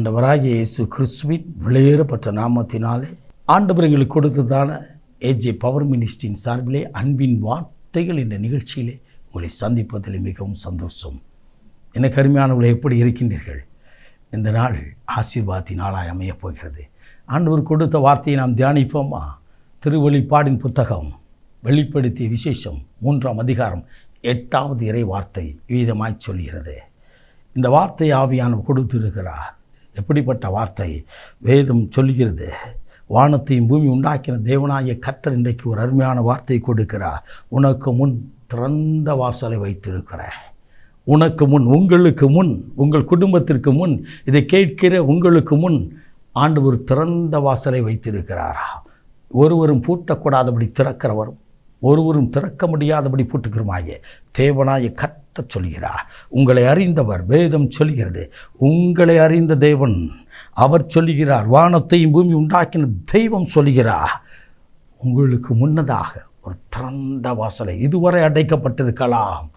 ஆண்டவராகிய இயேசு கிறிஸ்துவின் விலையேறப்பட்ட நாமத்தினாலே ஆண்டவர் எங்களுக்கு கொடுத்ததான ஏஜே பவர் மினிஸ்ட்ரியின் சார்பிலே அன்பின் வார்த்தைகள் என்ற நிகழ்ச்சியிலே உங்களை சந்திப்பதில் மிகவும் சந்தோஷம். எனக்கு அருமையானவர்களை எப்படி இருக்கின்றீர்கள்? இந்த நாள் ஆசீர்வாதத்தின் நாளாய் அமையப் போகிறது. ஆண்டவர் கொடுத்த வார்த்தையை நாம் தியானிப்போமா? திருவெளிப்பாடின் புத்தகம் வெளிப்படுத்திய விசேஷம் 3ஆம் அதிகாரம் 8வது இறை வார்த்தை விதமாய் சொல்கிறது. இந்த வார்த்தை ஆவியானவர் கொடுத்திருக்கிறார். எப்படிப்பட்ட வார்த்தை? வேதம் சொல்கிறது, வானத்தையும் பூமி உண்டாக்கின தேவனாகிய கர்த்தர் இன்றைக்கு ஒரு அருமையான வார்த்தை கொடுக்கிறார். உனக்கு முன் திறந்த வாசலை வைத்திருக்கிறேன். உனக்கு முன், உங்களுக்கு முன், உங்கள் குடும்பத்திற்கு முன், இதை கேட்கிற உங்களுக்கு முன் ஆண்டவர் திறந்த வாசலை வைத்திருக்கிறாரா? ஒருவரும் பூட்டக்கூடாதபடி திறக்கிறவரும் ஒருவரும் திறக்க முடியாதபடி பூட்டுக்கிறமாகிய தேவனாய கர்த்தர் சொல்கிறார். உங்களை அறிந்தவர், வேதம் சொல்கிறது, உங்களை அறிந்த தேவன் அவர் சொல்லுகிறார். வானத்தையும் பூமி உண்டாக்கின தெய்வம் சொல்லுகிறார், உங்களுக்கு முன்னதாக ஒரு திறந்த வாசலை இதுவரை அடைக்கப்பட்டிருக்கலாம்.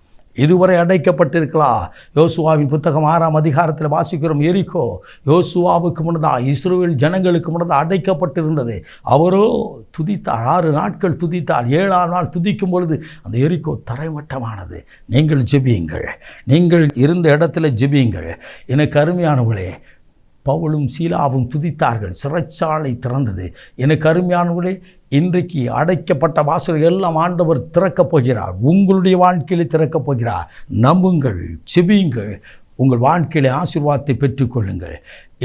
யோசுவாவின் புத்தகம் 6ஆம் அதிகாரத்தில் வாசிக்கிறோம். எரிகோ யோசுவாவுக்கு முன்னதாக, இஸ்ரவேல் ஜனங்களுக்கு முன்னதாக அடைக்கப்பட்டிருந்தது. அவரோ துதித்தார், 6 நாட்கள் துதித்தார். 7ஆம் நாள் துதிக்கும் பொழுது அந்த எரிகோ தரைமட்டமானது. நீங்கள் ஜெபியுங்கள், நீங்கள் இருந்த இடத்துல ஜெபியுங்கள். எனக்கு அருமையானவர்களே, பவுலும் சீலாவும் துதித்தார்கள், சிறைச்சாலை திறந்தது. எனக்கு அருமையானவர்களே, இன்றைக்கு அடைக்கப்பட்ட வாசல்கள் எல்லாம் ஆண்டவர் திறக்கப் போகிறார். உங்களுடைய வாழ்க்கையில் திறக்கப் போகிறார். நம்புங்கள், செபியுங்கள், உங்கள் வாழ்க்கையிலே ஆசீர்வாதத்தை பெற்றுக்கொள்ளுங்கள்.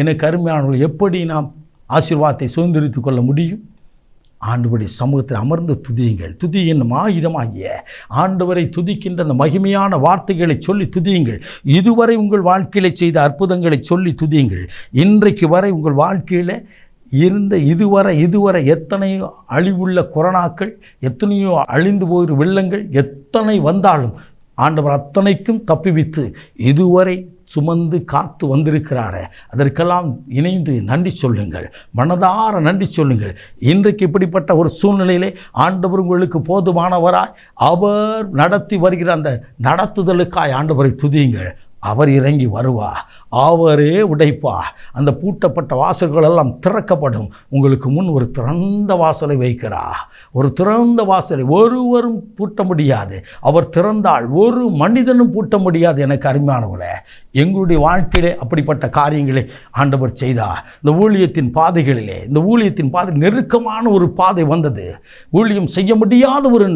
எனக்கு அருமையானவர்கள், எப்படி நாம் ஆசீர்வாதத்தை சுதந்திரித்து கொள்ள முடியும்? ஆண்டவருடைய சமூகத்தில் அமர்ந்து துதியுங்கள். துதி என்னும் ஆயுதமாகிய ஆண்டவரை துதிக்கின்ற அந்த மகிமையான வார்த்தைகளை சொல்லி துதியுங்கள். இதுவரை உங்கள் வாழ்க்கையில் செய்த அற்புதங்களை சொல்லி துதியுங்கள். இன்றைக்கு வரை உங்கள் வாழ்க்கையில் இருந்த இதுவரை எத்தனையோ அழிவுள்ள கொரோனாக்கள், எத்தனையோ அழிந்து போகிற வெள்ளங்கள் எத்தனை வந்தாலும் ஆண்டவர் அத்தனைக்கும் தப்பிவித்து இதுவரை சுமந்து காத்து வந்திருக்கிறாரே, அதற்கெல்லாம் இணைந்து நன்றி சொல்லுங்கள், மனதார நன்றி சொல்லுங்கள். இன்றைக்கு இப்படிப்பட்ட ஒரு சூழ்நிலையிலே ஆண்டவர் உங்களுக்கு போதுமானவராய் அவர் நடத்தி வருகிற அந்த நடத்துதலுக்காய் ஆண்டவரை துதியுங்கள். அவர் இறங்கி வருவார், அவரே உடைப்பார். அந்த பூட்டப்பட்ட வாசல்கள் எல்லாம் திறக்கப்படும். உங்களுக்கு முன் ஒரு திறந்த வாசலை வைக்கிறார். ஒரு திறந்த வாசலை ஒருவரும் பூட்ட முடியாது. அவர் திறந்தால் ஒரு மனிதனும் பூட்ட முடியாது. எனக்கு அருமையானவர்களே, எங்களுடைய வாழ்க்கையிலே அப்படிப்பட்ட காரியங்களை ஆண்டவர் செய்தார். இந்த ஊழியத்தின் பாதை நெருக்கமான ஒரு பாதை வந்தது. ஊழியம் செய்ய முடியாத ஒரு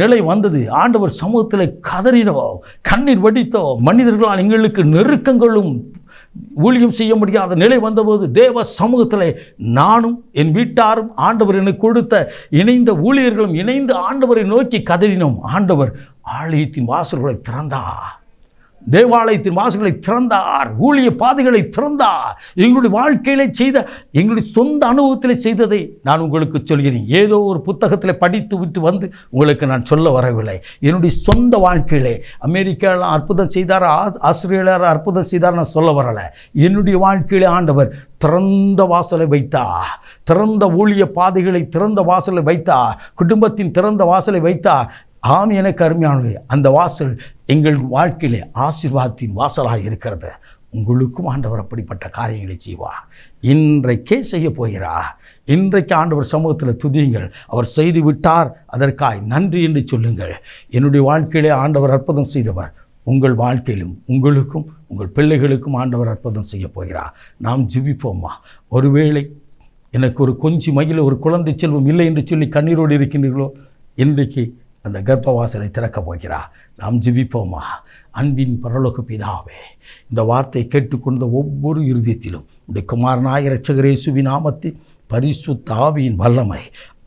நிலை வந்தது. ஆண்டவர் சமூகத்தில் கதறினோ, கண்ணீர் வடித்தோ, மனிதர்களால் எங்களுக்கு நெருக்கங்களும் ஊழியம் செய்ய முடியாத நிலை வந்தபோது தேவ சமூகத்தில் நானும் என் வீட்டாரும் ஆண்டவர் எனக்கு கொடுத்த இணைந்த ஊழியர்களும் இணைந்து ஆண்டவரை நோக்கி கதறினோம். ஆண்டவர் ஆலயத்தின் வாசல்களை திறந்தார், தேவாலயத்தின் வாசல்களை திறந்தார், ஊழிய பாதைகளை திறந்தார். எங்களுடைய வாழ்க்கையிலே செய்த, எங்களுடைய சொந்த அனுபவத்தில் செய்ததை நான் உங்களுக்கு சொல்கிறேன். ஏதோ ஒரு புத்தகத்தில் படித்து விட்டு வந்து உங்களுக்கு நான் சொல்ல வரவில்லை. என்னுடைய சொந்த வாழ்க்கையிலே அமெரிக்காவில் அற்புதம் செய்தார், ஆஸ்திரேலியாவில் அற்புதம் செய்தார் நான் சொல்ல வரலை. என்னுடைய வாழ்க்கையிலே ஆண்டவர் திறந்த வாசலை வைத்தார், திறந்த ஊழிய பாதைகளை திறந்த வாசலை வைத்தார், குடும்பத்தின் திறந்த வாசலை வைத்தார். ஆம், எனக்கு அருமையானது, அந்த வாசல் எங்கள் வாழ்க்கையிலே ஆசீர்வாதத்தின் வாசலாக இருக்கிறது. உங்களுக்கும் ஆண்டவர் அப்படிப்பட்ட காரியங்களை செய்வார். இன்றைக்கே செய்ய போகிறார். இன்றைக்கு ஆண்டவர் சமூகத்தில் துதியுங்கள். அவர் செய்து விட்டார், அதற்காய் நன்றி என்று சொல்லுங்கள். என்னுடைய வாழ்க்கையிலே ஆண்டவர் அற்புதம் செய்தவர். உங்கள் வாழ்க்கையிலும் உங்களுக்கும் உங்கள் பிள்ளைகளுக்கும் ஆண்டவர் அற்புதம் செய்ய போகிறார். நாம் ஜெபிப்போமா? ஒருவேளை எனக்கு ஒரு கொஞ்சி மகிழ ஒரு குழந்தை செல்வம் இல்லை என்று சொல்லி கண்ணீரோடு இருக்கின்றீர்களோ, இன்றைக்கு அந்த கர்ப்பவாசலை திறக்கப் போகிறார். நாம் ஜெபிப்போமா? அன்பின் பரலோக பிதாவே, இந்த வார்த்தை கேட்டுக்கொண்ட ஒவ்வொரு இருதயத்திலும் உடைய குமாரனாய இரட்சகர் இயேசுவின் நாமத்தில் பரிசுத்த ஆவியின் வல்லமை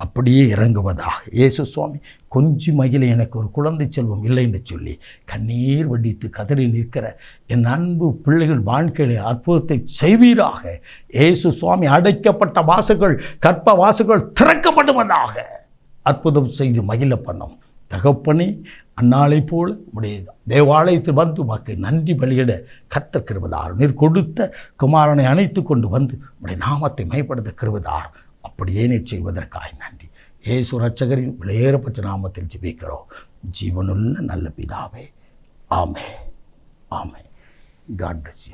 அப்படியே இறங்குவதாக. இயேசு சுவாமி, கொஞ்சி மகிழ எனக்கு ஒரு குழந்தை செல்வம் இல்லை என்று சொல்லி கண்ணீர் வடித்து கதறி நிற்கிற என் அன்பு பிள்ளைகள் வாழ்க்கையிலே அற்புதத்தை செய்வீராக. இயேசு சுவாமி, அடைக்கப்பட்ட வாசல்கள், கற்ப வாசல்கள் திறக்கப்படுவதாக. அற்புதம் செய்து மகிழ பண்ணும் தகப்பனே. அந்நாளை போல் உடைய தேவாலயத்தில் வந்து உமக்கு நன்றி பலியிட கர்த்தர் கிருபைதார். நீர் கொடுத்த குமாரனை அணைத்து கொண்டு வந்து உடைய நாமத்தை மேம்படுத்த கிருபைதார். அப்படியே நீர் செய்வதற்காக நன்றி. இயேசு இரட்சகரின் விலையேறப்பட்ட நாமத்தில் ஜெபிக்கிறோம், ஜீவனுள்ள நல்ல பிதாவே. Amen, amen. God bless you.